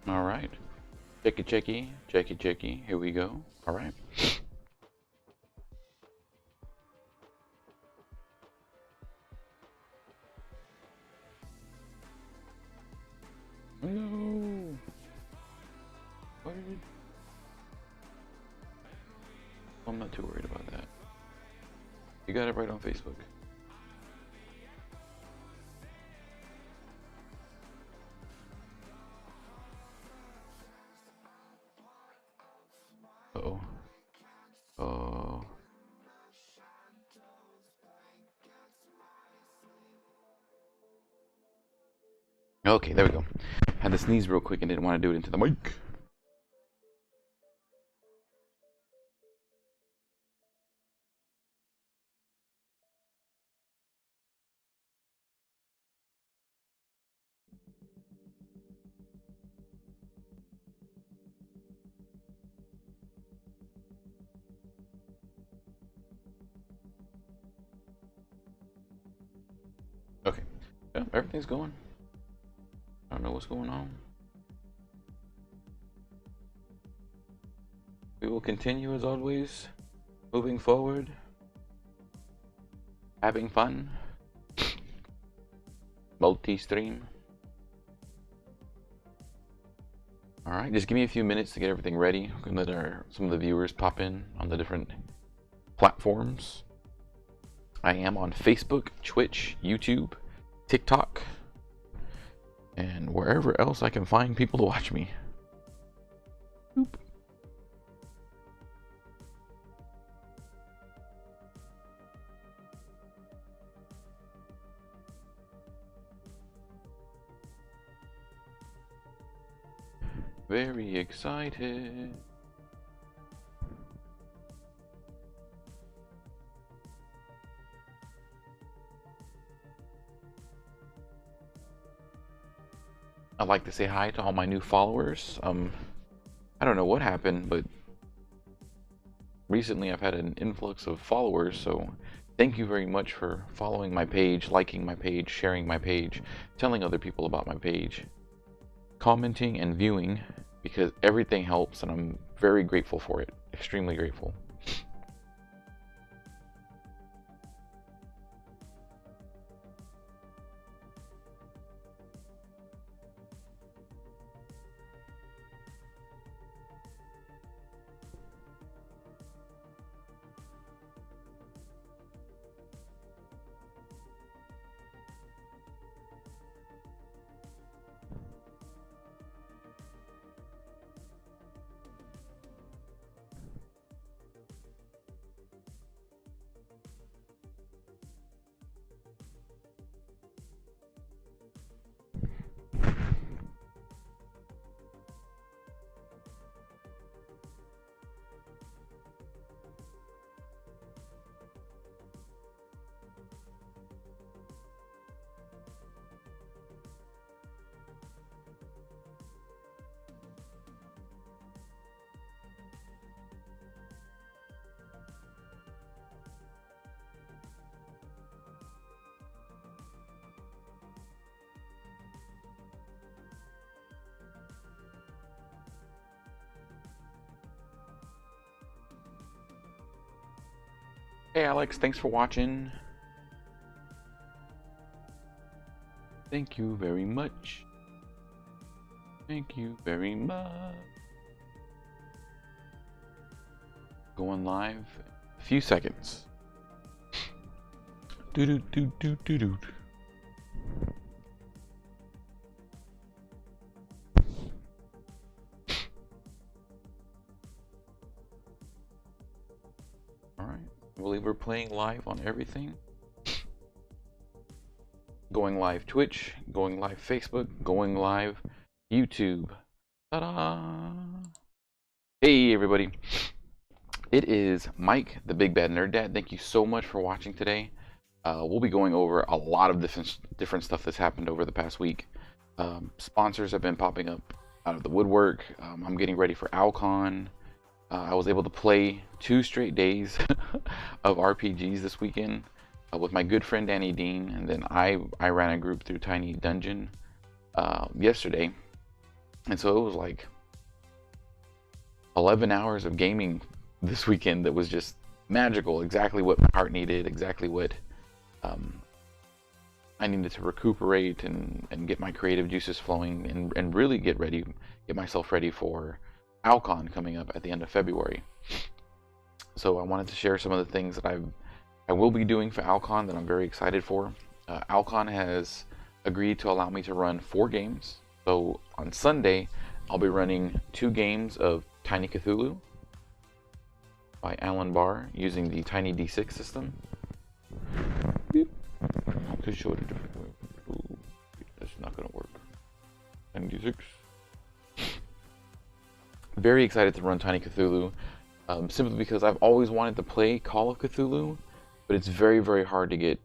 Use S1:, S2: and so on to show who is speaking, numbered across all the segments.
S1: All right. Checky, checky, checky, checky. Here we go. All right. No. What are you? I'm not too worried about that. You got it right on Facebook. Uh-oh. Oh. Okay, there we go. Had to sneeze real quick and didn't want to do it into the mic. Okay. Yeah, everything's going. I don't know what's going on. We will continue as always, moving forward, having fun, multi-stream. All right, just give me a few minutes to get everything ready. We can let some of the viewers pop in on the different platforms. I am on Facebook, Twitch, YouTube, TikTok, and wherever else I can find people to watch me. Boop. Very excited. I'd like to say hi to all my new followers. I don't know what happened, but recently I've had an influx of followers, so thank you very much for following my page, liking my page, sharing my page, telling other people about my page, commenting and viewing, because everything helps and I'm very grateful for it. Extremely grateful. Hey Alex, thanks for watching. Thank you very much. Thank you very much. Going live in a few seconds. Doo doo doo doo doo doo. I believe we're playing live on everything. Going live Twitch, going live Facebook, going live YouTube. Ta-da! Hey everybody. It is Mike, the Big Bad Nerd Dad. Thank you so much for watching today. We'll be going over a lot of different stuff that's happened over the past week. Sponsors have been popping up out of the woodwork. I'm getting ready for Alcon. I was able to play 2 straight days of RPGs this weekend with my good friend Danny Dean, and then I ran a group through Tiny Dungeon yesterday, And so it was like 11 hours of gaming this weekend that was just magical. Exactly what my heart needed, exactly what I needed to recuperate and get my creative juices flowing and really get myself ready for Alcon coming up at the end of February. So I wanted to share some of the things that I will be doing for Alcon that I'm very excited for. Alcon has agreed to allow me to run 4 games. So on Sunday, I'll be running 2 games of Tiny Cthulhu by Alan Barr using the Tiny D6 system. I could show it a different way. Ooh, that's not going to work. Tiny D6. Very excited to run Tiny Cthulhu, simply because I've always wanted to play Call of Cthulhu, but it's very, very hard to get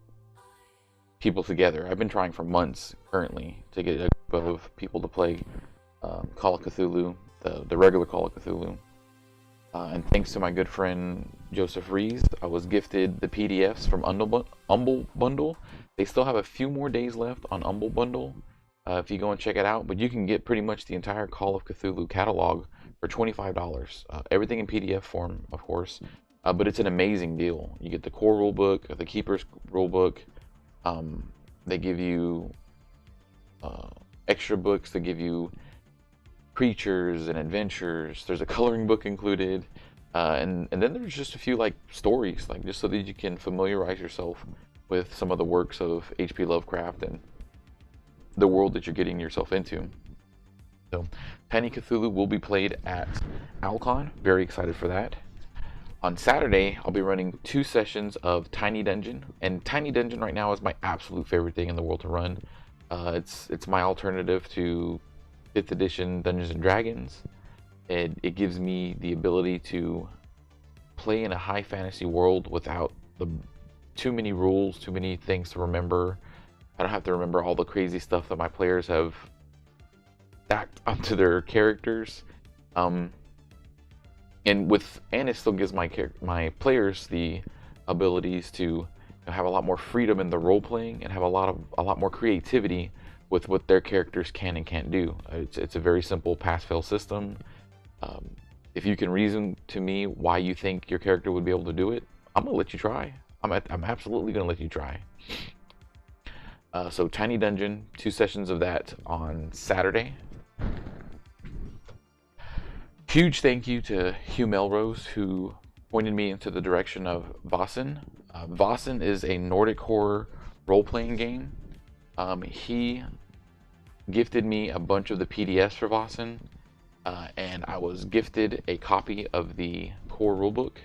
S1: people together. I've been trying for months currently to get a group of people to play Call of Cthulhu, the regular Call of Cthulhu. And thanks to my good friend Joseph Rees, I was gifted the PDFs from Humble Bundle. They still have a few more days left on Humble Bundle if you go and check it out, but you can get pretty much the entire Call of Cthulhu catalog for $25. Everything in PDF form, of course, but it's an amazing deal. You get the core rulebook, the Keeper's rulebook. They give you extra books. They give you creatures and adventures. There's a coloring book included, and then there's just a few like stories, like just so that you can familiarize yourself with some of the works of H.P. Lovecraft and the world that you're getting yourself into. So Tiny Cthulhu will be played at Alcon. Very excited for that. On Saturday, I'll be running 2 sessions of Tiny Dungeon, and Tiny Dungeon right now is my absolute favorite thing in the world to run. It's my alternative to 5th edition Dungeons and Dragons. It gives me the ability to play in a high fantasy world without too many rules, too many things to remember. I don't have to remember all the crazy stuff that my players have stacked onto their characters. And it still gives my players the abilities to have a lot more freedom in the role playing and have a lot more creativity with what their characters can and can't do. It's a very simple pass-fail system. If you can reason to me why you think your character would be able to do it, I'm gonna let you try. I'm absolutely gonna let you try. So Tiny Dungeon, 2 sessions of that on Saturday. Huge thank you to Hugh Melrose, who pointed me into the direction of Vaesen. Vaesen is a Nordic horror role-playing game. He gifted me a bunch of the PDFs for Vaesen, and I was gifted a copy of the core rulebook.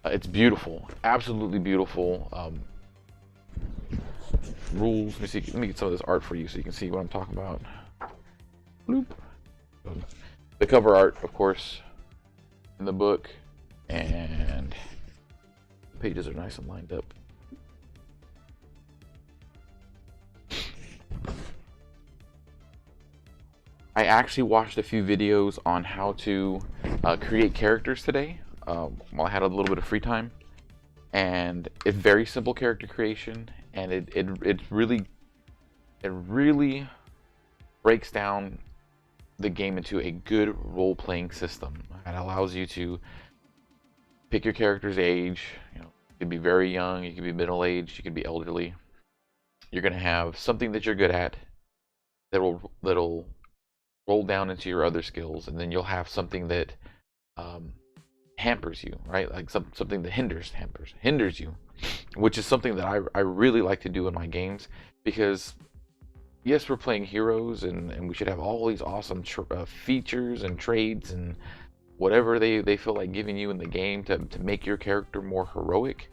S1: It's beautiful, absolutely beautiful. Rules. Let me see. Let me get some of this art for you so you can see what I'm talking about. Bloop. The cover art, of course, in the book, and the pages are nice and lined up. I actually watched a few videos on how to create characters today while I had a little bit of free time, and it's very simple character creation, and it really breaks down the game into a good role-playing system. It allows you to pick your character's age. You could be very young, you could be middle-aged, you could be elderly. You're going to have something that you're good at that'll roll down into your other skills, and then you'll have something that hampers you, right? Like something that hinders you, which is something that I really like to do in my games, because yes, we're playing heroes, and we should have all these awesome features and traits and whatever they feel like giving you in the game to make your character more heroic.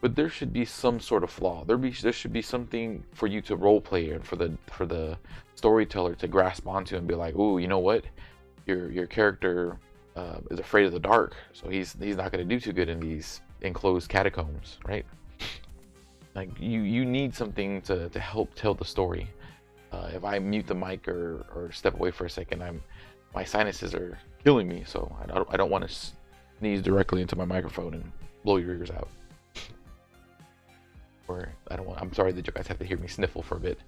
S1: But there should be some sort of flaw. There should be something for you to role play and for the storyteller to grasp onto and be like, ooh, you know what? Your character is afraid of the dark, so he's not going to do too good in these enclosed catacombs, right? Like you need something to help tell the story. If I mute the mic or step away for a second, my sinuses are killing me, so I don't want to sneeze directly into my microphone and blow your ears out. Or I'm sorry that you guys have to hear me sniffle for a bit.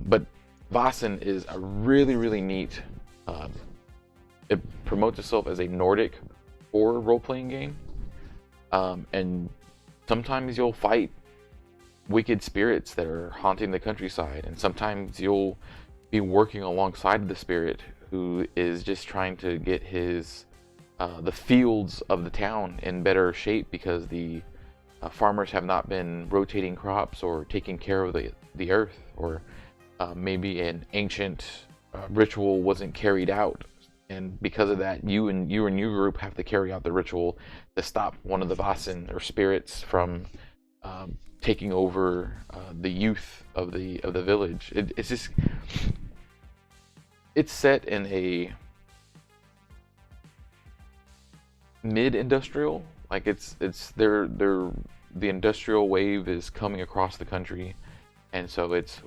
S1: But Vaesen is a really, really neat. It promotes itself as a Nordic horror role-playing game, and sometimes you'll fight wicked spirits that are haunting the countryside, and sometimes you'll be working alongside the spirit who is just trying to get his the fields of the town in better shape because the farmers have not been rotating crops or taking care of the earth, or maybe an ancient ritual wasn't carried out, and because of that, you and your group have to carry out the ritual to stop one of the Vaesen or spirits from taking over the youth of the village. It's just, it's set in a mid-industrial, like it's the industrial wave is coming across the country, and so it's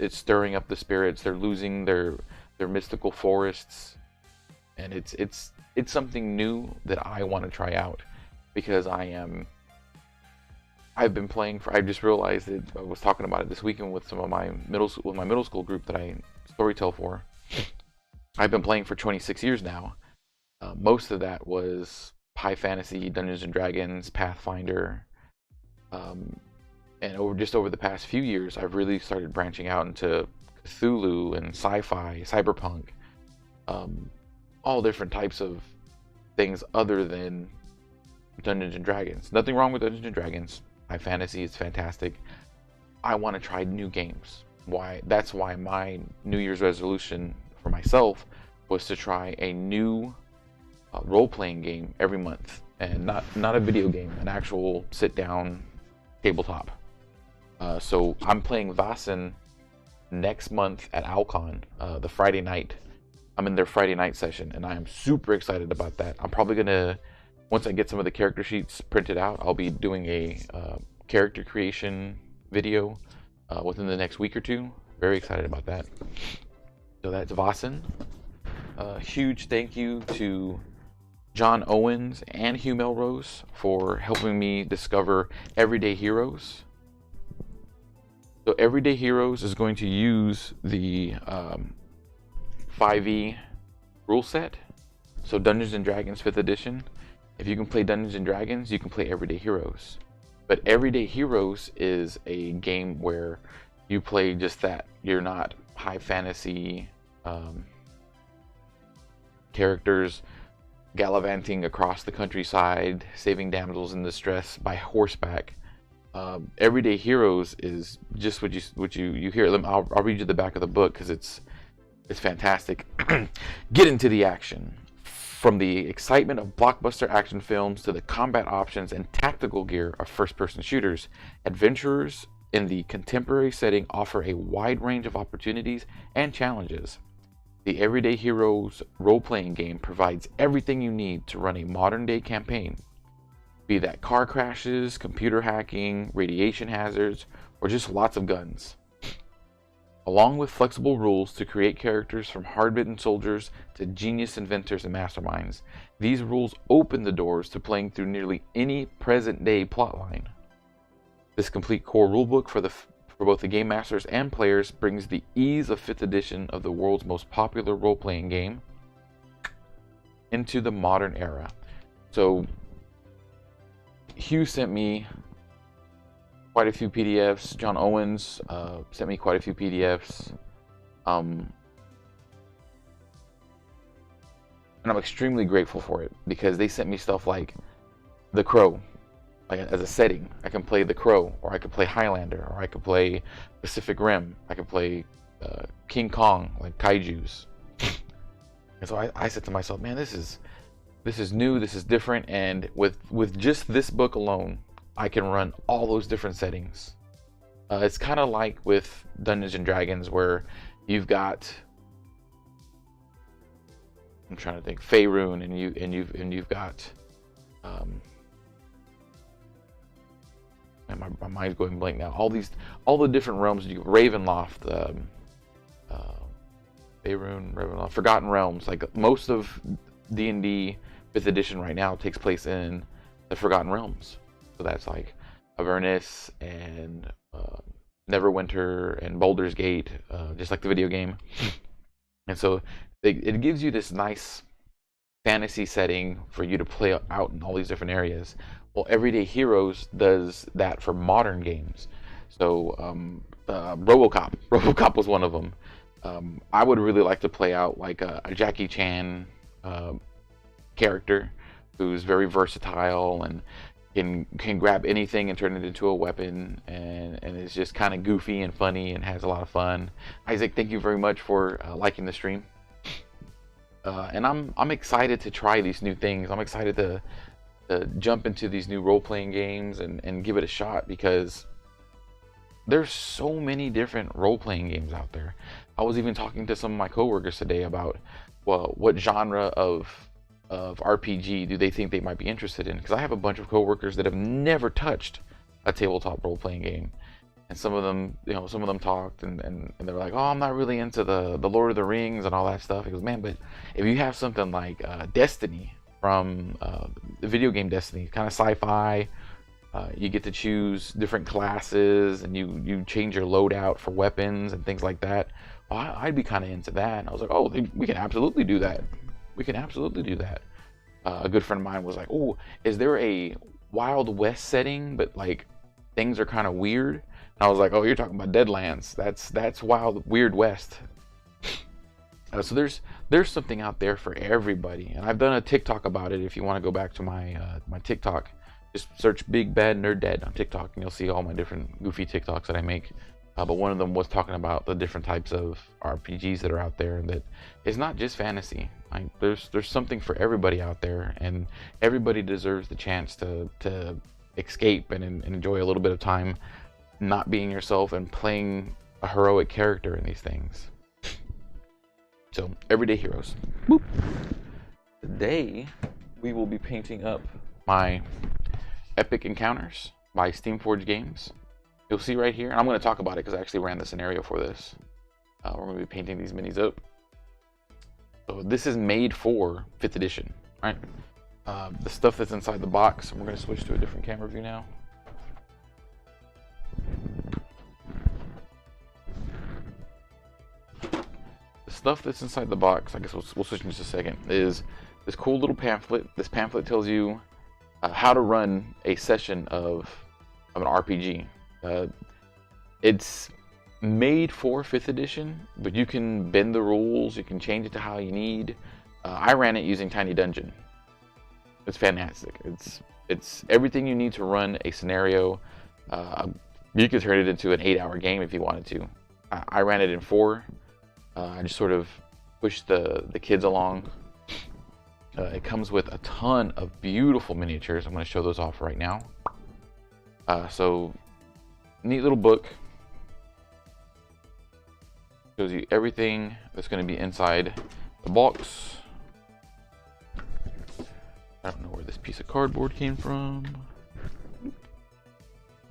S1: stirring up the spirits. They're losing their mystical forests, and it's something new that I want to try out because I've been playing for. I just realized that I was talking about it this weekend with some of my middle school group that I storytell for. I've been playing for 26 years now. Most of that was high fantasy, Dungeons and Dragons, Pathfinder, and over the past few years, I've really started branching out into Cthulhu and sci-fi, cyberpunk, all different types of things other than Dungeons and Dragons. Nothing wrong with Dungeons and Dragons. High fantasy is fantastic. I want to try new games. That's why my New Year's resolution for myself was to try a new role-playing game every month, and not a video game, an actual sit-down tabletop. So I'm playing Vaesen next month at Alcon, the Friday night. I'm in their Friday night session, and I am super excited about that. I'm probably gonna, once I get some of the character sheets printed out, I'll be doing a character creation video within the next week or two. Very excited about that. So that's Vaesen. Huge thank you to John Owens and Hugh Melrose for helping me discover Everyday Heroes. So Everyday Heroes is going to use the 5e rule set. So Dungeons and Dragons 5th edition. If you can play Dungeons and Dragons, you can play Everyday Heroes. But Everyday Heroes is a game where you play just that. You're not high fantasy characters gallivanting across the countryside, saving damsels in distress by horseback. Everyday Heroes is just what you hear. I'll read you the back of the book because it's fantastic. Get into the action. From the excitement of blockbuster action films to the combat options and tactical gear of first-person shooters, adventurers in the contemporary setting offer a wide range of opportunities and challenges. The Everyday Heroes role-playing game provides everything you need to run a modern-day campaign, be that car crashes, computer hacking, radiation hazards, or just lots of guns. Along with flexible rules to create characters from hard-bitten soldiers to genius inventors and masterminds, these rules open the doors to playing through nearly any present-day plotline. This complete core rulebook for both the game masters and players brings the ease of 5th edition of the world's most popular role-playing game into the modern era. So Hugh sent me quite a few PDFs. John Owens sent me quite a few PDFs. And I'm extremely grateful for it because they sent me stuff like The Crow. Like, as a setting, I can play The Crow, or I could play Highlander, or I could play Pacific Rim. I could play King Kong, like kaijus. And so I said to myself, man, this is new, this is different, and with just this book alone, I can run all those different settings. It's kind of like with Dungeons and Dragons, where you've got, I'm trying to think, Faerun, and you've got, and my mind's going blank now. All the different realms. You Ravenloft, Faerun, Ravenloft, Forgotten Realms. Like most of D&D 5th edition right now takes place in the Forgotten Realms. So that's like Avernus and Neverwinter and Baldur's Gate, just like the video game. And so it gives you this nice fantasy setting for you to play out in all these different areas. Well, Everyday Heroes does that for modern games. So RoboCop was one of them. I would really like to play out like a Jackie Chan character who's very versatile and can grab anything and turn it into a weapon, and is just kind of goofy and funny and has a lot of fun. Isaac, thank you very much for liking the stream. And I'm excited to try these new things. I'm excited to jump into these new role-playing games and give it a shot, because there's so many different role-playing games out there. I was even talking to some of my coworkers today about, well, what genre of RPG do they think they might be interested in, because I have a bunch of coworkers that have never touched a tabletop role-playing game. And some of them, some of them talked and they're like, oh, I'm not really into the Lord of the Rings and all that stuff. He goes, man, but if you have something like Destiny from the video game Destiny, kind of sci-fi, you get to choose different classes and you change your loadout for weapons and things like that. Well, I'd be kind of into that. And I was like, oh, we can absolutely do that. We can absolutely do that. A good friend of mine was like, oh, is there a Wild West setting, but like things are kind of weird? And I was like, oh, you're talking about Deadlands. That's Weird West. So there's something out there for everybody, and I've done a TikTok about it. If you want to go back to my my TikTok, just search Big Bad Nerd Dad on TikTok, and you'll see all my different goofy TikToks that I make. But one of them was talking about the different types of RPGs that are out there, and that it's not just fantasy. Like there's something for everybody out there, and everybody deserves the chance to escape and enjoy a little bit of time not being yourself and playing a heroic character in these things. So, Everyday Heroes. Boop. Today, we will be painting up my Epic Encounters by Steamforged Games. You'll see right here, and I'm going to talk about it because I actually ran the scenario for this. We're going to be painting these minis up. So this is made for 5th edition, right? The stuff that's inside the box, we're going to switch to a different camera view now. The stuff that's inside the box, I guess we'll switch in just a second, is this cool little pamphlet. This pamphlet tells you how to run a session of an RPG. It's made for 5th edition, but you can bend the rules, you can change it to how you need. I ran it using Tiny Dungeon. It's fantastic. It's everything you need to run a scenario. You could turn it into an 8-hour game if you wanted to. I ran it in 4. I just sort of pushed the kids along. It comes with a ton of beautiful miniatures. I'm going to show those off right now. So, neat little book. Shows you everything that's going to be inside the box. I don't know where this piece of cardboard came from. Put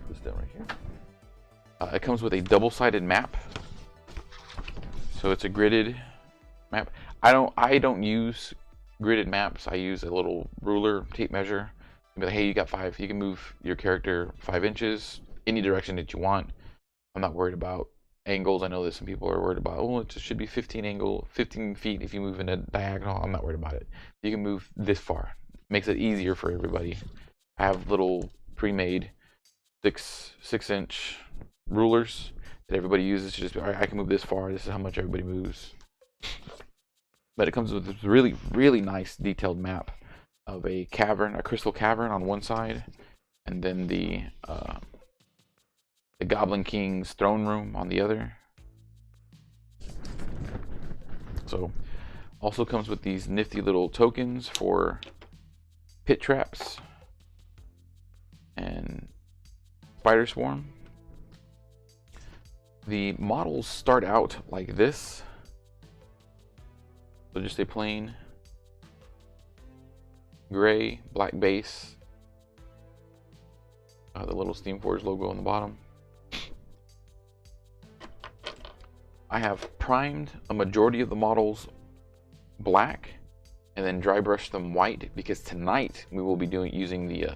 S1: this down right here. It comes with a double-sided map. So it's a gridded map. I don't use gridded maps. I use a little ruler, tape measure. Be like, hey, you got 5. You can move your character 5 inches any direction that you want. I'm not worried about angles. I know that some people are worried about, oh, it should be 15 feet if you move in a diagonal. I'm not worried about it. You can move this far. Makes it easier for everybody. I have little pre-made 6-inch rulers that everybody uses to just be, all right, I can move this far. This is how much everybody moves. But it comes with this really, really nice detailed map of a cavern, a crystal cavern on one side, and then the Goblin King's throne room on the other. So, also comes with these nifty little tokens for pit traps and spider swarm. The models start out like this. So just a plain gray, black base. The little Steamforged logo on the bottom. I have primed a majority of the models black and then dry brushed them white because tonight we will be using the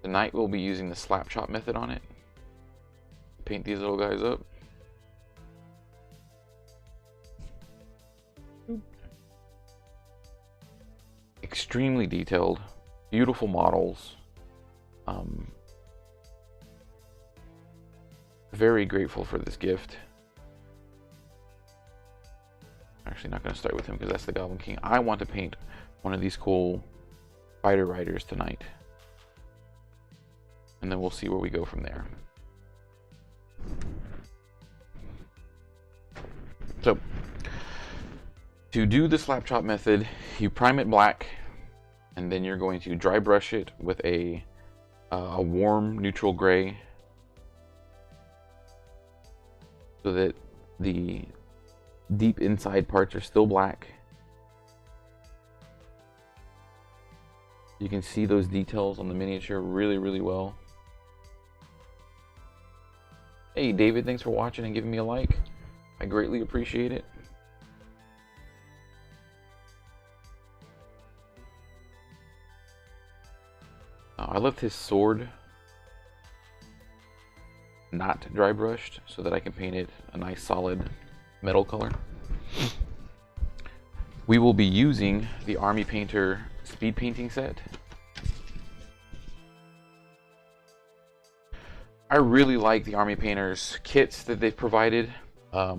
S1: Tonight we'll be using the slap chop method on it. Paint these little guys up. Extremely detailed, beautiful models. Very grateful for this gift. Actually not going to start with him because that's the Goblin King. I want to paint one of these cool fighter riders tonight. And then we'll see where we go from there. So, to do the slap chop method, you prime it black, and then you're going to dry brush it with a warm neutral gray, so that the deep inside parts are still black. You can see those details on the miniature really, really well. Hey David, thanks for watching and giving me a like. I greatly appreciate it. I left his sword not dry brushed so that I can paint it a nice solid metal color. We will be using the Army Painter speed painting set. I really like the Army Painters kits that they've provided. A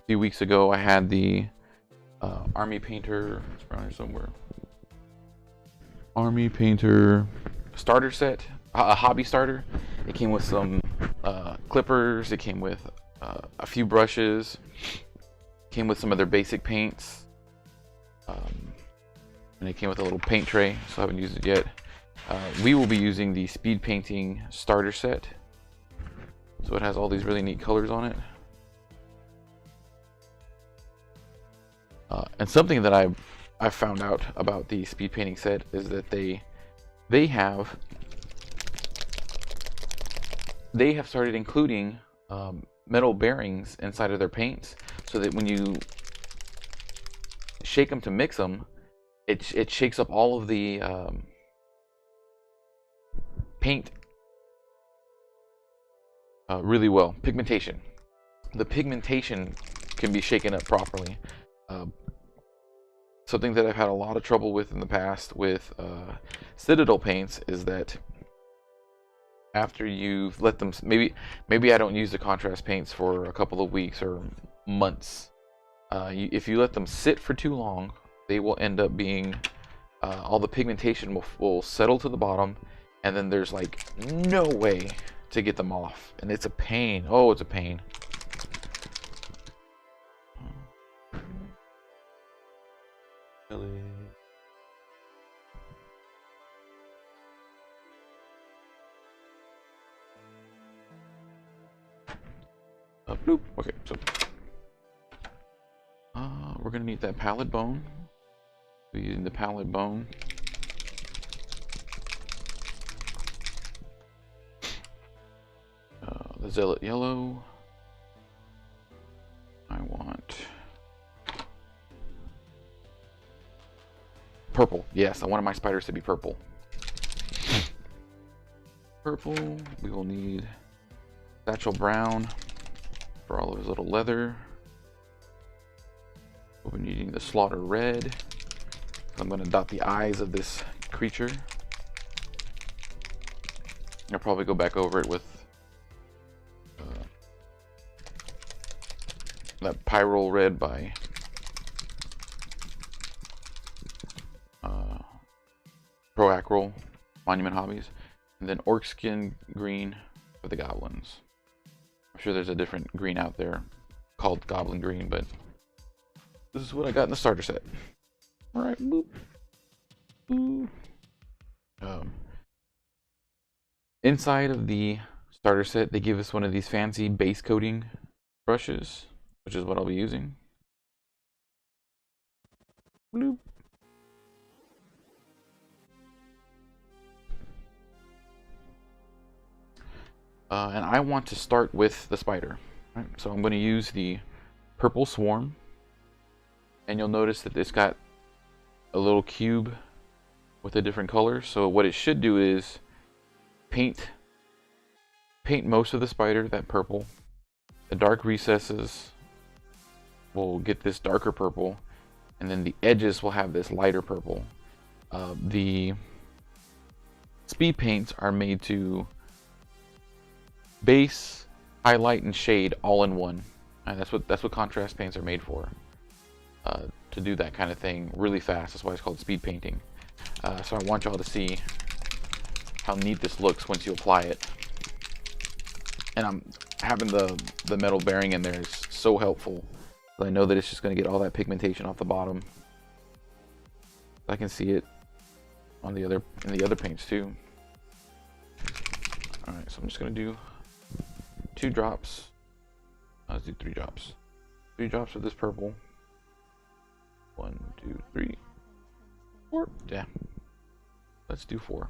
S1: few weeks ago I had the Army Painter, it's around here somewhere, Army Painter starter set, a hobby starter. It came with some clippers, it came with a few brushes, came with some of their basic paints, and it came with a little paint tray, so I haven't used it yet. We will be using the speed painting starter set, so it has all these really neat colors on it. And something that I've found out about the speed painting set is that they have started including metal bearings inside of their paints, so that when you shake them to mix them, it shakes up all of the paint really well. Pigmentation. The pigmentation can be shaken up properly. Something that I've had a lot of trouble with in the past with Citadel paints is that after you've let them, maybe I don't use the contrast paints for a couple of weeks or months. If you let them sit for too long, they will end up being, all the pigmentation will settle to the bottom, and then there's like no way to get them off, and it's a pain. Oh, it's a pain. Really? Bloop. Okay, so we're gonna need that palette bone. We're using the palette bone. The Zealot yellow. I want purple. Yes, I wanted my spiders to be purple. Purple. We will need satchel brown for all of his little leather. We'll be needing the slaughter red. I'm going to dot the eyes of this creature. I'll probably go back over it with that Pyrrole red by Proacrol Monument Hobbies, and then Orc Skin green for the goblins. I'm sure there's a different green out there called Goblin Green, but this is what I got in the starter set. Alright, boop. Boop. Inside of the starter set, they give us one of these fancy base coating brushes, which is what I'll be using. Bloop. And I want to start with the spider. Right? So I'm going to use the purple swarm, and you'll notice that it's got a little cube with a different color. So what it should do is paint most of the spider that purple. The dark recesses will get this darker purple, and then the edges will have this lighter purple. The speed paints are made to base, highlight, and shade all in one, and that's what contrast paints are made for. To do that kind of thing really fast. That's why it's called speed painting. So I want y'all to see how neat this looks once you apply it. And I'm having the metal bearing in there is so helpful. I know that it's just going to get all that pigmentation off the bottom. I can see it on in the other paints too. All right, so I'm just going to do 2 drops. Let's do 3 drops. 3 drops of this purple. 1, 2, 3, 4. Yeah. Let's do 4.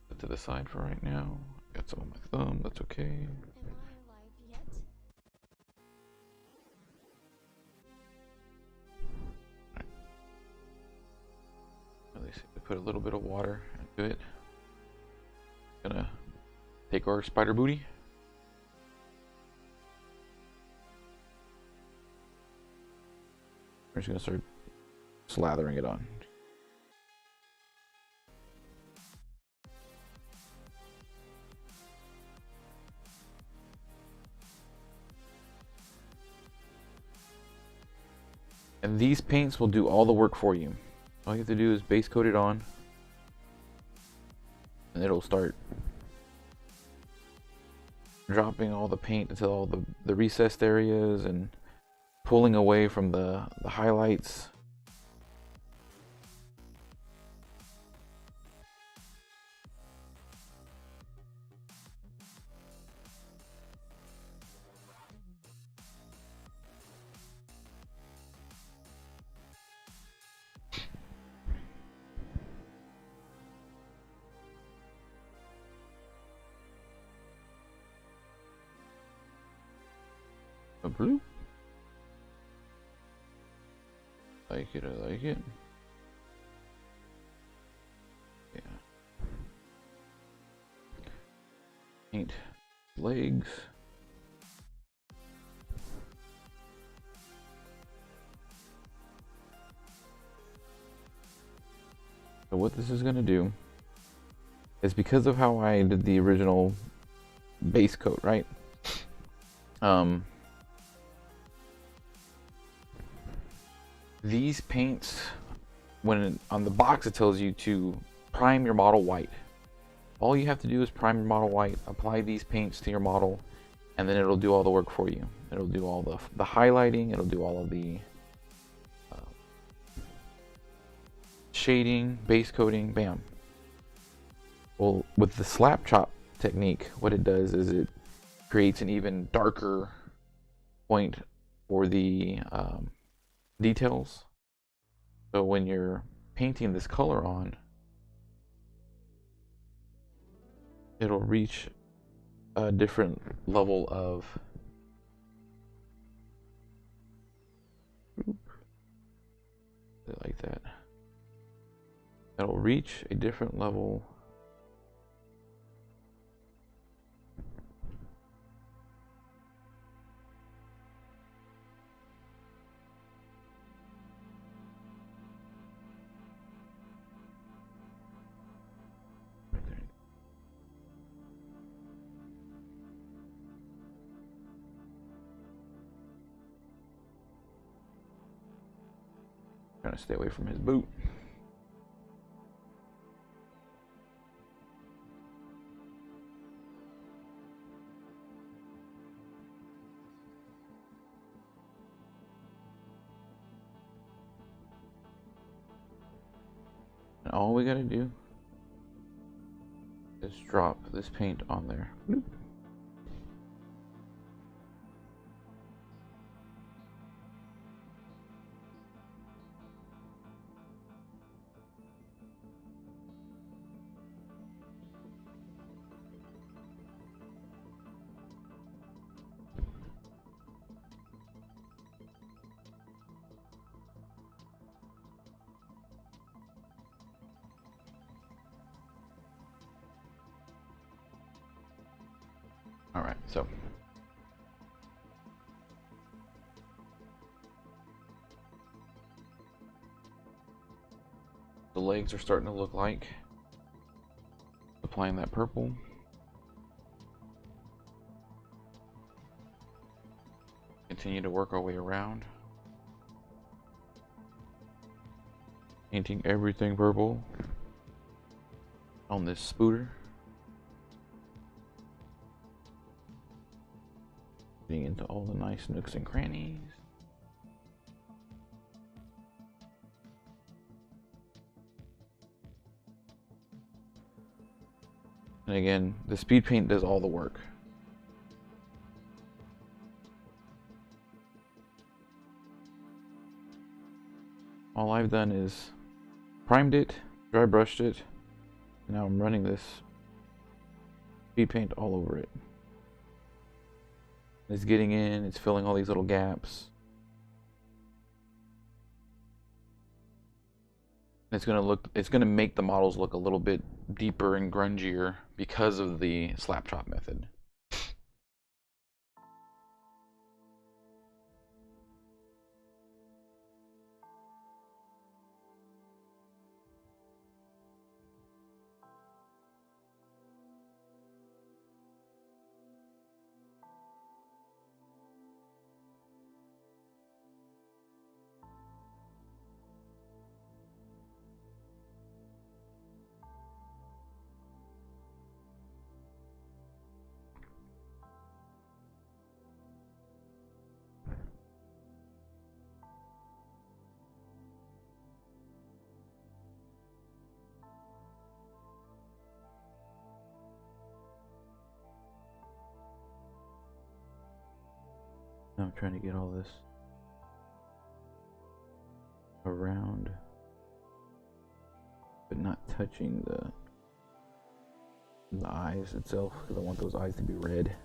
S1: Put to the side for right now. Got some on my thumb. That's okay. Right. At least we put a little bit of water into it. Gonna take our spider booty. We're just gonna start slathering it on. And these paints will do all the work for you. All you have to do is base coat it on, and it'll start dropping all the paint into all the recessed areas and pulling away from the highlights. A blue. Like it, I like it. Yeah. Paint legs. So what this is going to do is, because of how I did the original base coat, right? These paints, on the box it tells you to prime your model white. All you have to do is prime your model white, apply these paints to your model, and then it'll do all the work for you. It'll do all the highlighting, it'll do all of the shading, base coating, bam. Well, with the slap chop technique, what it does is it creates an even darker point for the details. So when you're painting this color on, it'll reach a different level of like that. It'll reach a different level . Trying to stay away from his boot. And all we gotta do is drop this paint on there. Bloop. Alright, so the legs are starting to look like. Applying that purple. Continue to work our way around. Painting everything purple on this spooter. Getting into all the nice nooks and crannies. And again, the speed paint does all the work. All I've done is primed it, dry brushed it, and now I'm running this speed paint all over it. It's getting in, it's filling all these little gaps. It's gonna make the models look a little bit deeper and grungier because of the slap chop method. Now I'm trying to get all this around, but not touching the eyes itself, because I want those eyes to be red.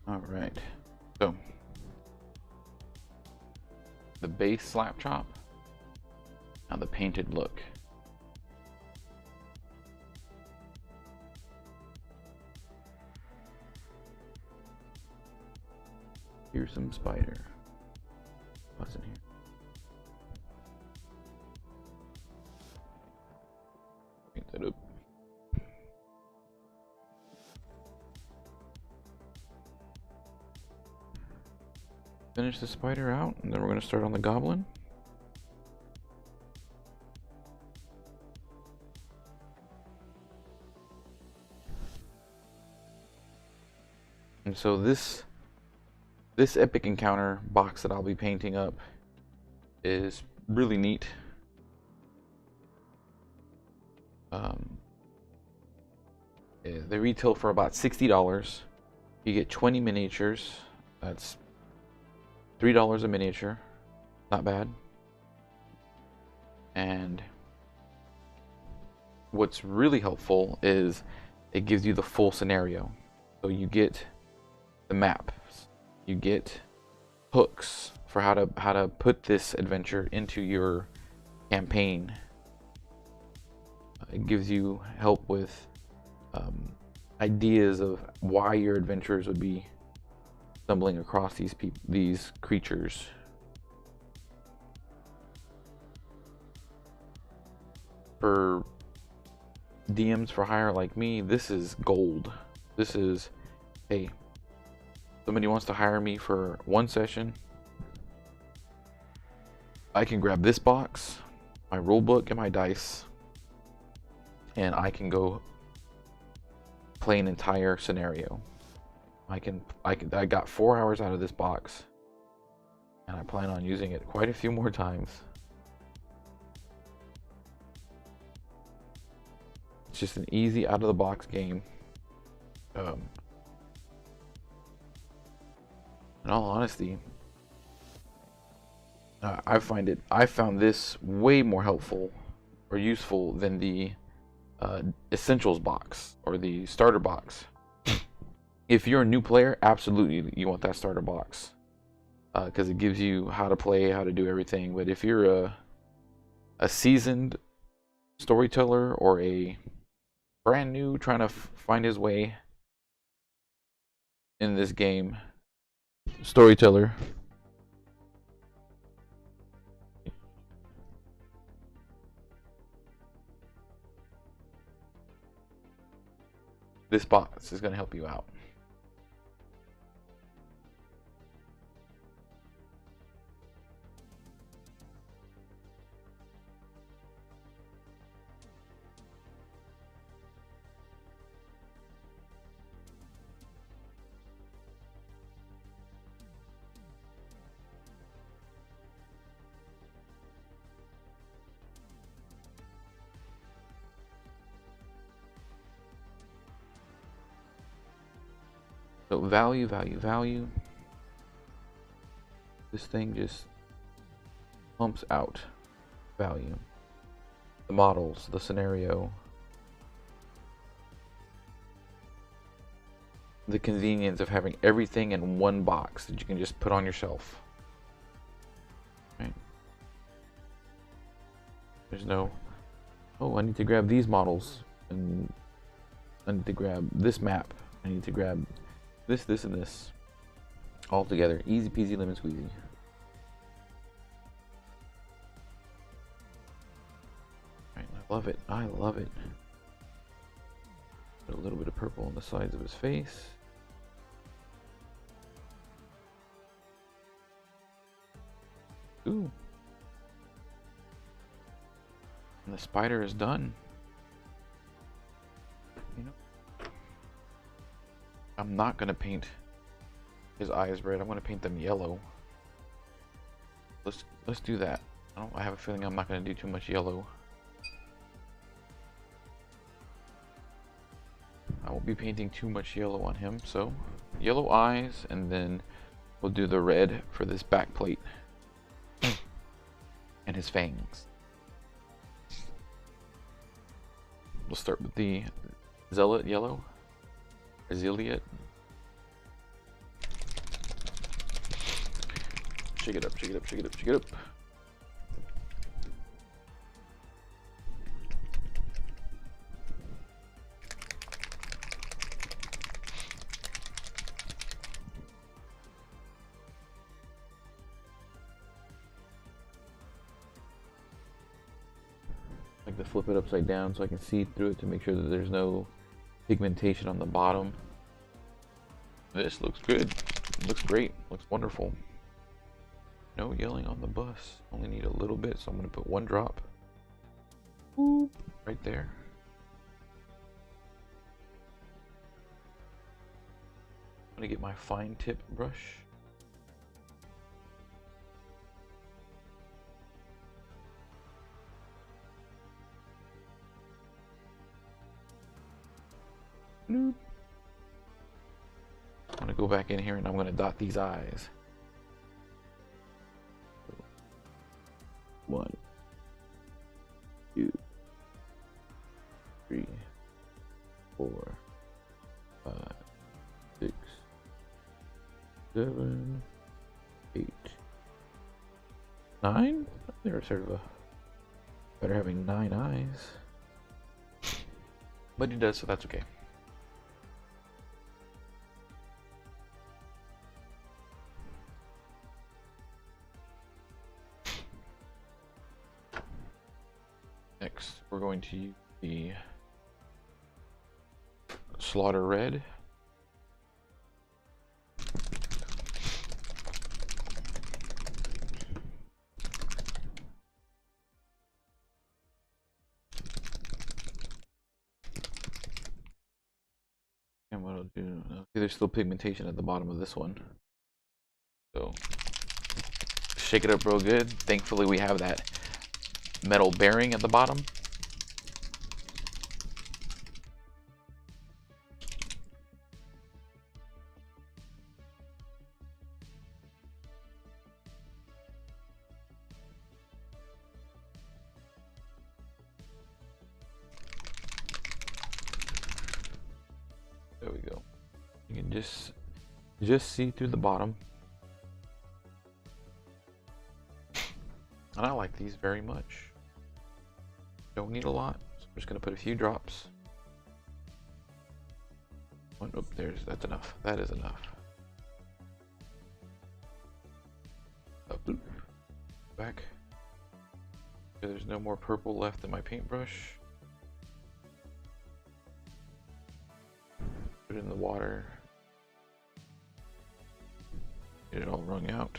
S1: All right, so the base slap chop, now the painted look. Here's some spider. What's in here? Paint that up. Finish the spider out, and then we're going to start on the goblin. And so this epic encounter box that I'll be painting up is really neat. They retail for about $60. You get 20 miniatures. That's $3 a miniature. Not bad. And what's really helpful is it gives you the full scenario. So you get the map, you get hooks for how to put this adventure into your campaign. It gives you help with ideas of why your adventurers would be stumbling across these creatures. For DMs for hire like me, this is gold. This is, hey, somebody wants to hire me for one session, I can grab this box, my rule book, and my dice, and I can go play an entire scenario. I got 4 hours out of this box, and I plan on using it quite a few more times. It's just an easy out of the box game. In all honesty, I found this way more helpful or useful than the essentials box or the starter box. If you're a new player, absolutely you want that starter box, because it gives you how to play, how to do everything. But if you're a seasoned storyteller or a brand new trying to find his way in this game storyteller, this box is going to help you out. So value, value, value. This thing just pumps out value. The models, the scenario, the convenience of having everything in one box that you can just put on your shelf. Right? There's no, oh, I need to grab these models, and I need to grab this map. I need to grab this, this, and this. All together. Easy peasy lemon squeezy. Right, I love it. I love it. Put a little bit of purple on the sides of his face. Ooh. And the spider is done. You know, I'm not gonna paint his eyes red. I'm gonna paint them yellow. Let's do that. I have a feeling I'm not gonna do too much yellow. I won't be painting too much yellow on him, so yellow eyes, and then we'll do the red for this back plate and his fangs. We'll start with the Zealot yellow, or Zealot. Shake it up, shake it up, shake it up, shake it up. I like to flip it upside down so I can see through it to make sure that there's no pigmentation on the bottom. This looks good. Looks great. Looks wonderful. No yelling on the bus. Only need a little bit, so I'm going to put one drop. Boop, right there. I'm going to get my fine tip brush. Nope. I'm going to go back in here and I'm going to dot these eyes. 1, 2, 3, 4, 5, 6, 7, 8, 9. They were sort of a better having 9 eyes, but he does, so that's okay. Next, we're going to use the Slaughter Red. And what I'll do, okay, there's still pigmentation at the bottom of this one. So, shake it up real good. Thankfully we have that metal bearing at the bottom. There we go. You can just see through the bottom. And I like these very much. Don't need a lot, so I'm just gonna put a few drops. One, oh, that's enough. That is enough. Up, back. Okay, there's no more purple left in my paintbrush. Put it in the water. Get it all wrung out.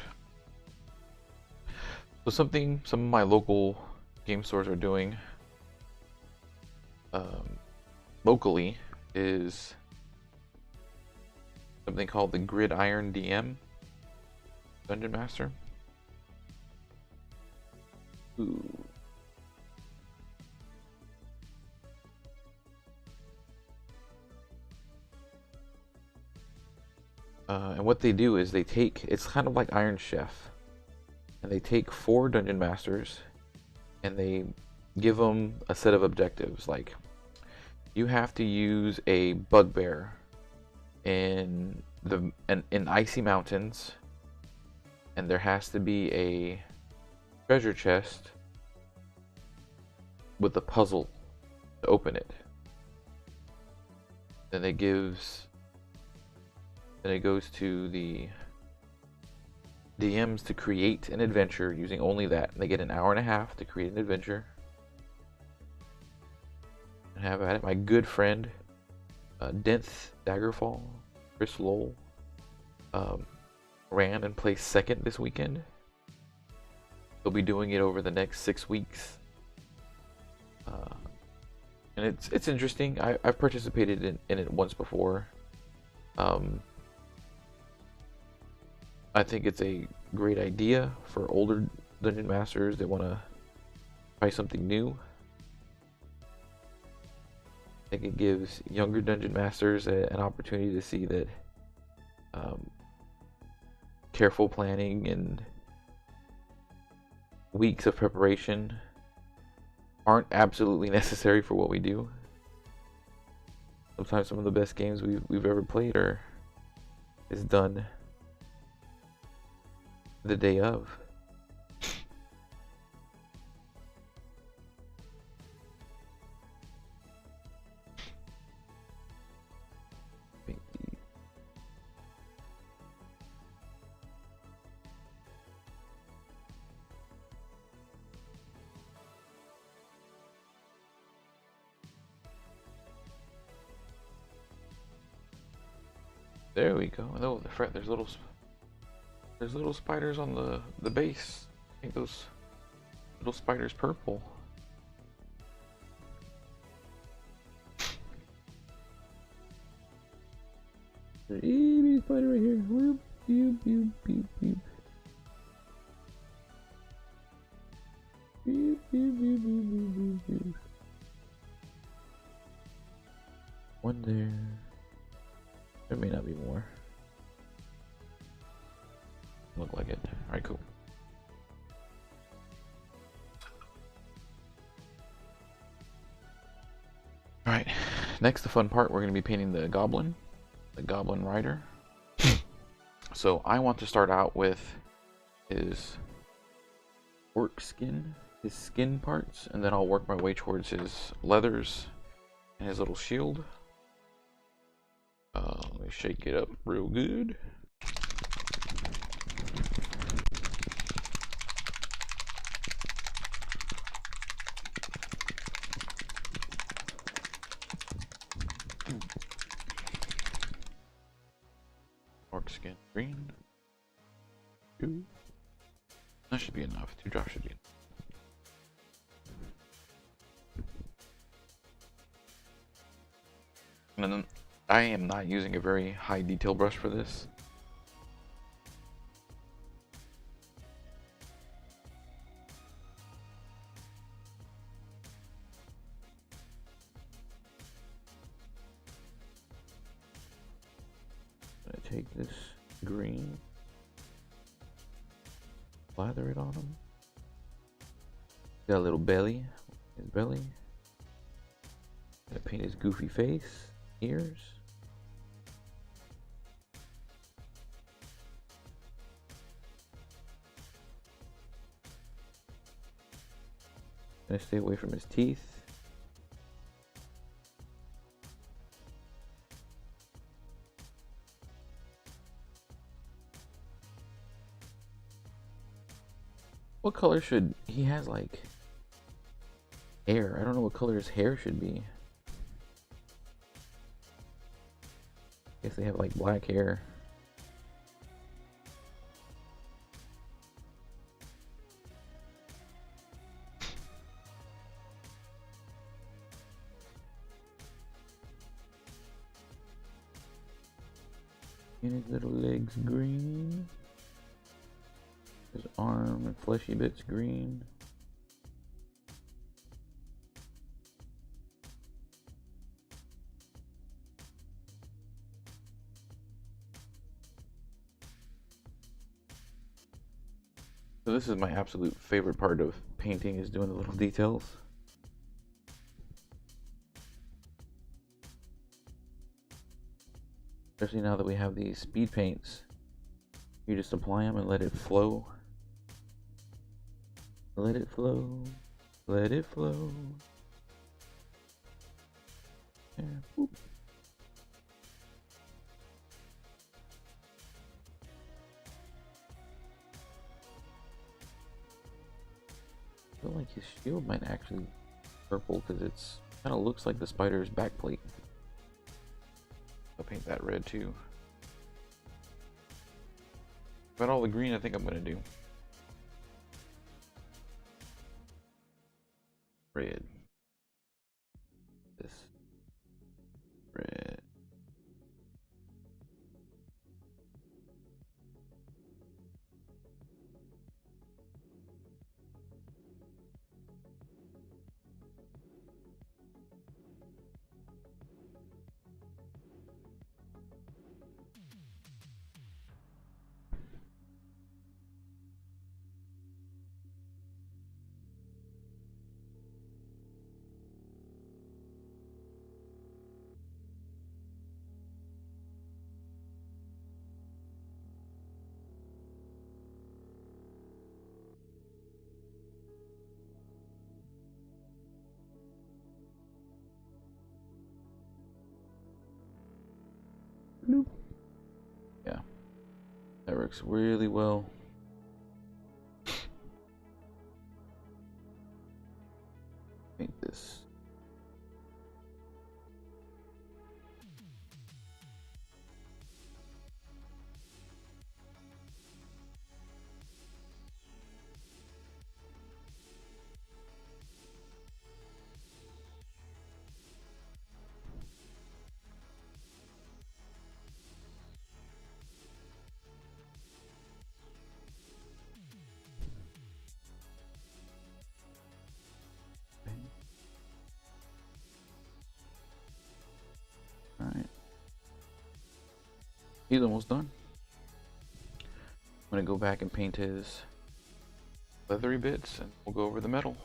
S1: So some of my local game stores are doing locally is something called the Gridiron DM Dungeon Master. Ooh. And what they do is it's kind of like Iron Chef, and they take 4 Dungeon Masters and they give them a set of objectives, like you have to use a bugbear in icy mountains, and there has to be a treasure chest with a puzzle to open it. Then it goes to the DMs to create an adventure using only that. And they get an hour and a half to create an adventure. And have at it. My good friend, Denth Daggerfall, Chris Lowell, ran and placed second this weekend. He'll be doing it over the next 6 weeks. And it's interesting. I've participated in it once before. I think it's a great idea for older dungeon masters that want to try something new. I think it gives younger dungeon masters an opportunity to see that careful planning and weeks of preparation aren't absolutely necessary for what we do. Sometimes some of the best games we've ever played is done the day of. There we go. Oh, there's little spiders on the base. I think those little spiders purple. There's a spider right here. Whoop, beep, beep, beep, beep. Beep, beep, beep, beep, beep, beep, beep. One there. There may not be more. Look like it. Alright, cool. Alright, next the fun part, we're going to be painting the goblin rider. So I want to start out with his orc skin, his skin parts, and then I'll work my way towards his leathers and his little shield. Let me shake it up real good. Orc skin green. 2. That should be enough. 2 drops should be enough. And then I am not using a very high detail brush for this. I'm gonna take this green, lather it on him. Got a little belly, his belly. Gonna paint his goofy face, ears. Gonna stay away from his teeth. What color should he has like hair? I don't know what color his hair should be. I guess they have like black hair. And his little legs green. His arm and fleshy bits green. So this is my absolute favorite part of painting, is doing the little details. Especially now that we have these speed paints. You just apply them and let it flow. Let it flow. Let it flow. There. Whoop. I feel like his shield might actually be purple because it's kind of looks like the spider's backplate. I'll paint that red too. But all the green I think I'm going to do. Red. This. Red. Bloop. Yeah, that works really well. Paint this. Alright. He's almost done. I'm going to go back and paint his leathery bits and we'll go over the metal.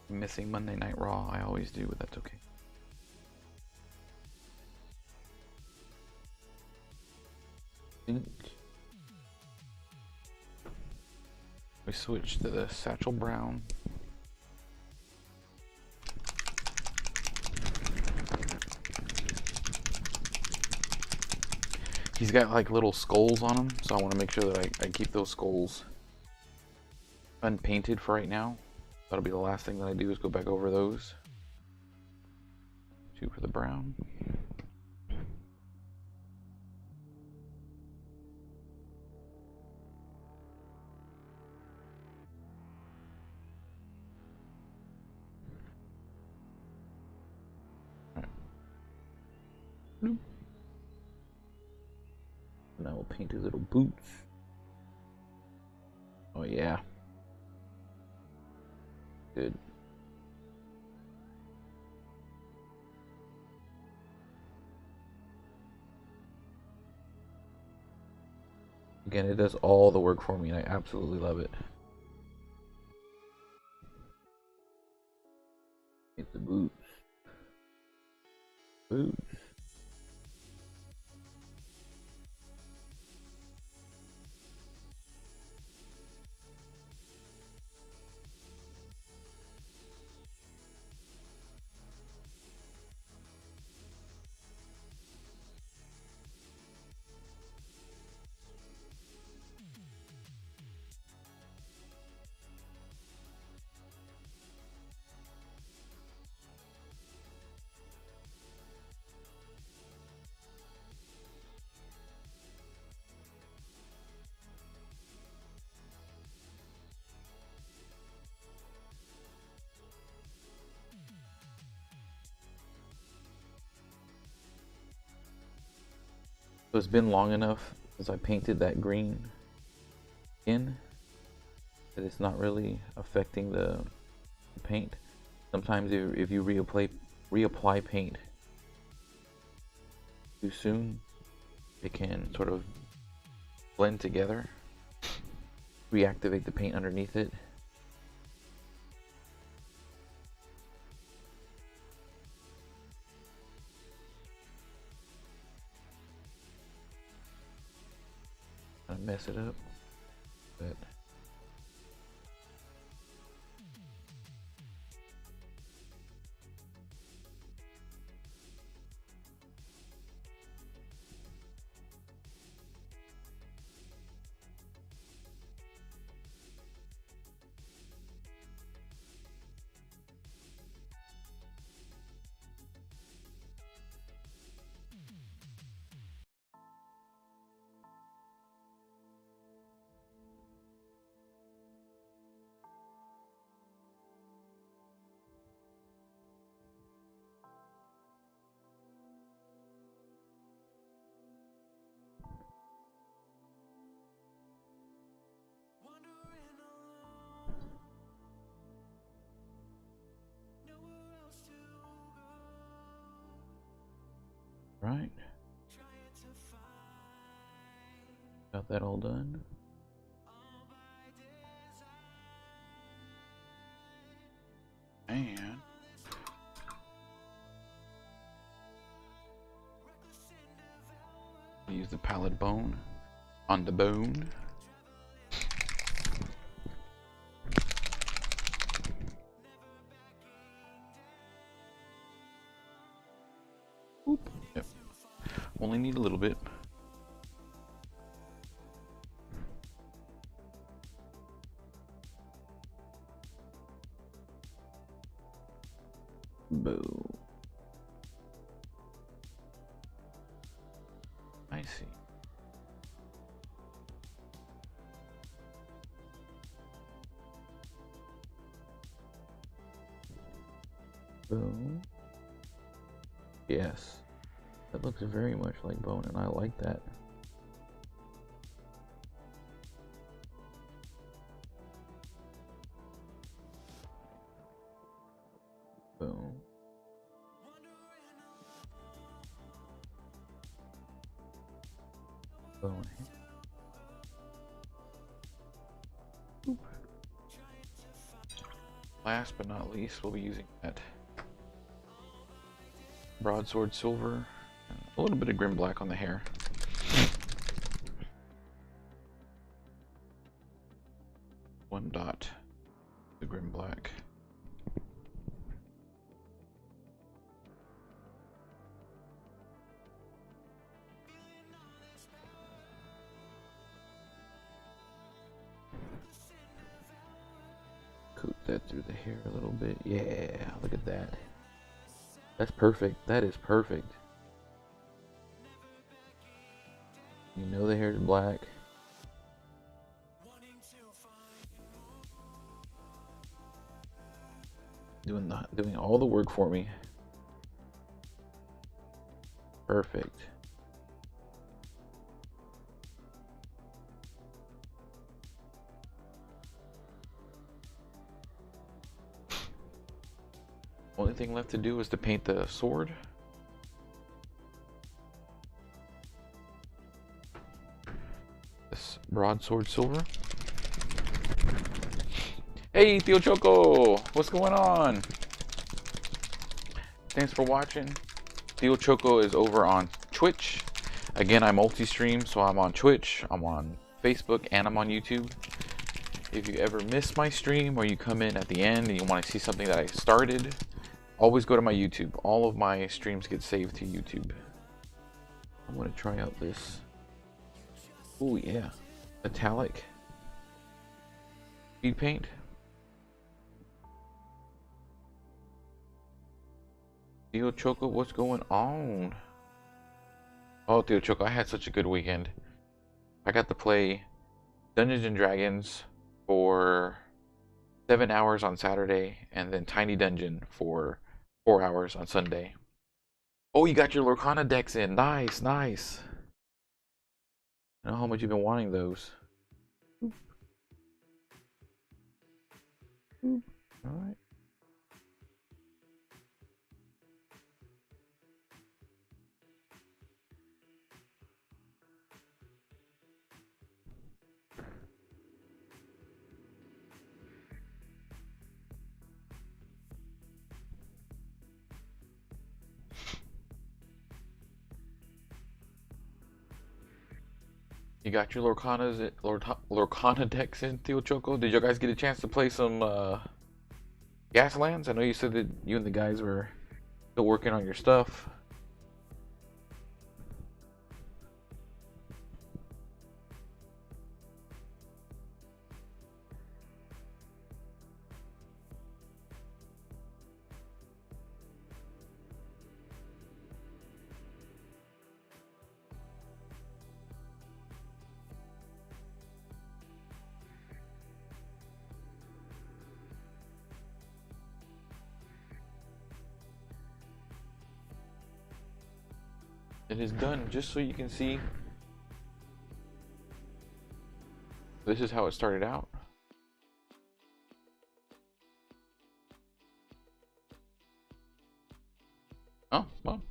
S1: Missing Monday Night Raw, I always do, but that's okay. We switch to the Satchel Brown. He's got like little skulls on him, so I want to make sure that I keep those skulls unpainted for right now. That'll be the last thing that I do, is go back over those. 2 for the brown. Bloop. Now we'll paint his little boots. Oh yeah. Good. Again, it does all the work for me and I absolutely love it. Food. So it's been long enough since I painted that green in that it's not really affecting the paint. Sometimes if you reapply paint too soon, it can sort of blend together, reactivate the paint underneath it. Mess it up, but right. Got that all done. And use the palette bone on the bone. Oop. Yep. Only need a little bit. Boom. I see. Boom. Yes. That looks very much like bone, and I like that. Boom. Bone. Oop. Last but not least, we'll be using that broadsword silver and a little bit of grim black on the hair. One dot, the grim black. Coat that through the hair a little bit. Yeah, look at that. That's perfect. That is perfect. You know the hair is black. Doing all the work for me. Perfect. Only thing left to do is to paint the sword. This broadsword silver. Hey Theo Choco, what's going on? Thanks for watching. Theo Choco is over on Twitch. Again, I multi-stream, so I'm on Twitch, I'm on Facebook, and I'm on YouTube. If you ever miss my stream or you come in at the end and you want to see something that I started, always go to my YouTube. All of my streams get saved to YouTube. I'm going to try out this. Oh yeah, metallic speed paint. Theo Choco, what's going on? Oh, Theo Choco, I had such a good weekend. I got to play Dungeons and Dragons for 7 hours on Saturday, and then Tiny Dungeon for 4 hours on Sunday. Oh, you got your Lorcana decks in. Nice, nice. I know how much you've been wanting those. All right. You got your Lorcana decks in, Theo Choco? Did you guys get a chance to play some Gaslands? I know you said that you and the guys were still working on your stuff. It is done, just so you can see. This is how it started out. Oh, well.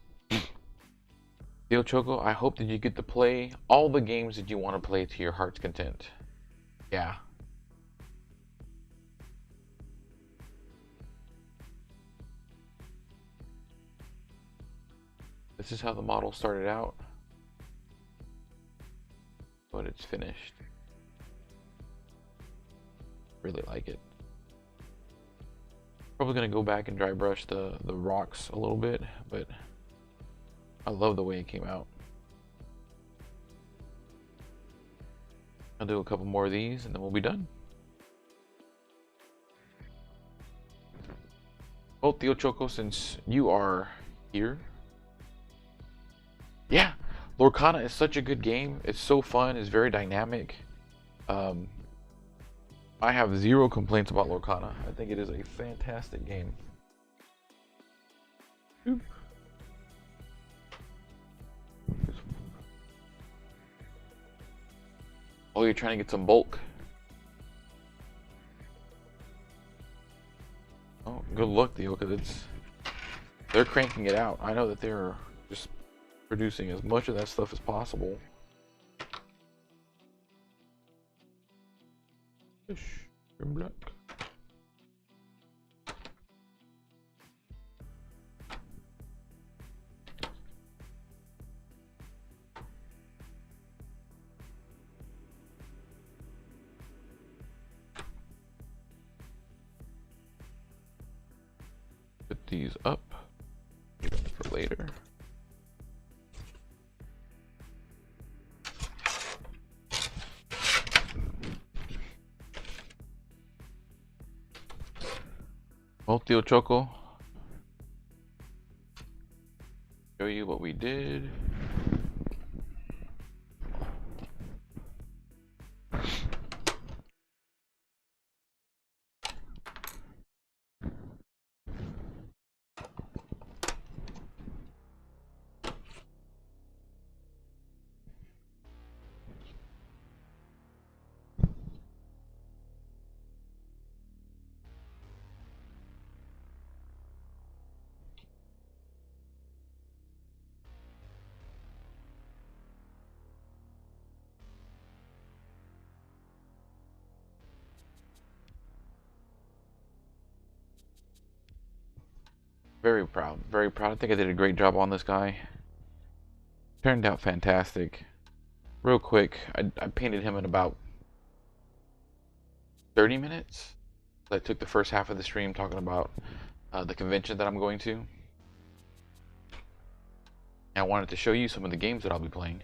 S1: Theo Choco, I hope that you get to play all the games that you want to play to your heart's content. Yeah. This is how the model started out, but it's finished. Really like it. Probably gonna go back and dry brush the rocks a little bit, but I love the way it came out. I'll do a couple more of these and then we'll be done. Well, Theo Choco, since you are here, yeah, Lorcana is such a good game. It's so fun. It's very dynamic. I have zero complaints about Lorcana. I think it is a fantastic game. Oop. Oh, you're trying to get some bulk? Oh, good luck, Theo, because they're cranking it out. I know that they're just producing as much of that stuff as possible. Fish in black. Put these up, leave them for later. Well, Theo Choco, show you what we did. Very proud. Very proud. I think I did a great job on this guy. Turned out fantastic. Real quick, I painted him in about 30 minutes. I took the first half of the stream talking about the convention that I'm going to. And I wanted to show you some of the games that I'll be playing.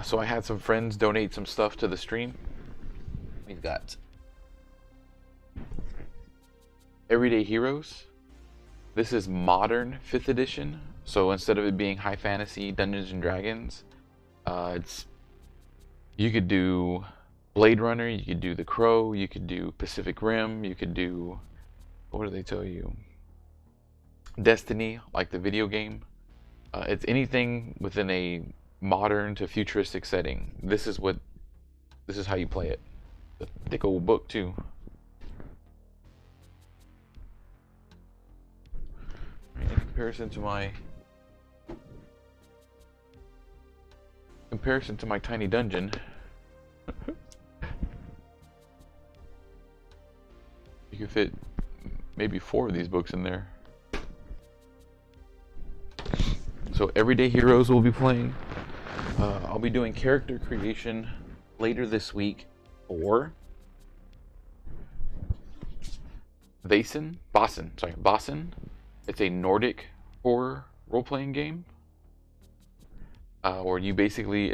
S1: So I had some friends donate some stuff to the stream. We've got Everyday Heroes. This is modern 5th edition. So instead of it being high fantasy Dungeons and Dragons, you could do Blade Runner, you could do The Crow, you could do Pacific Rim, you could do, what do they tell you? Destiny, like the video game. It's anything within a modern to futuristic setting. This is how you play it. A thick old book too. In comparison to my tiny dungeon, you could fit maybe 4 of these books in there. So Everyday Heroes will be playing. I'll be doing character creation later this week for Vaesen. It's a Nordic horror role-playing game. Where you basically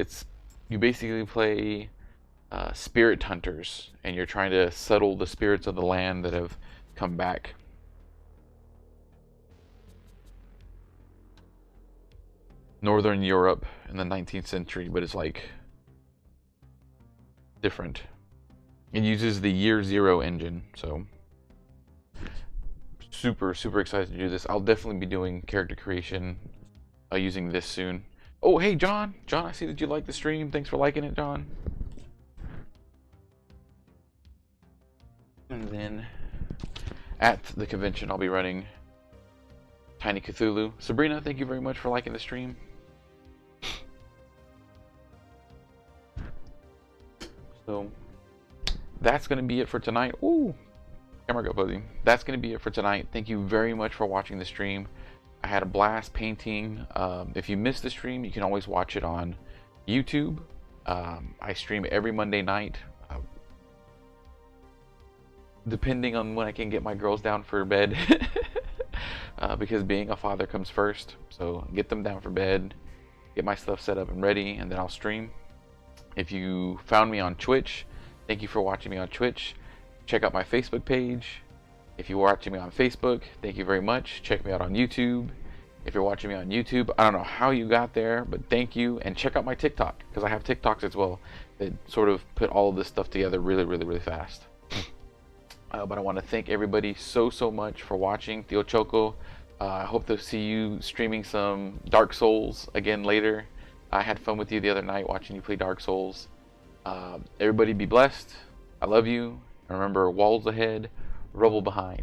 S1: play spirit hunters, and you're trying to settle the spirits of the land that have come back. Northern Europe in the 19th century, but it's like different. It uses the Year Zero engine, so super excited to do this. I'll definitely be doing character creation using this soon. Oh, hey, John, I see that you like the stream. Thanks for liking it, John. And then at the convention, I'll be running Tiny Cthulhu. Sabrina, thank you very much for liking the stream. So that's going to be it for tonight. Ooh, camera go fuzzy. That's going to be it for tonight. Thank you very much for watching the stream. I had a blast painting. If you missed the stream, you can always watch it on YouTube. I stream every Monday night, depending on when I can get my girls down for bed. Because being a father comes first. So get them down for bed, get my stuff set up and ready, and then I'll stream. If you found me on Twitch, thank you for watching me on Twitch. Check out my Facebook page. If you're watching me on Facebook, thank you very much. Check me out on YouTube. If you're watching me on YouTube, I don't know how you got there, but thank you. And check out my TikTok, because I have TikToks as well that sort of put all of this stuff together really fast. But I want to thank everybody so much for watching. Theo Choco, I hope to see you streaming some Dark Souls again later. I had fun with you the other night watching you play Dark Souls. Everybody be blessed. I love you. And remember, walls ahead, rubble behind.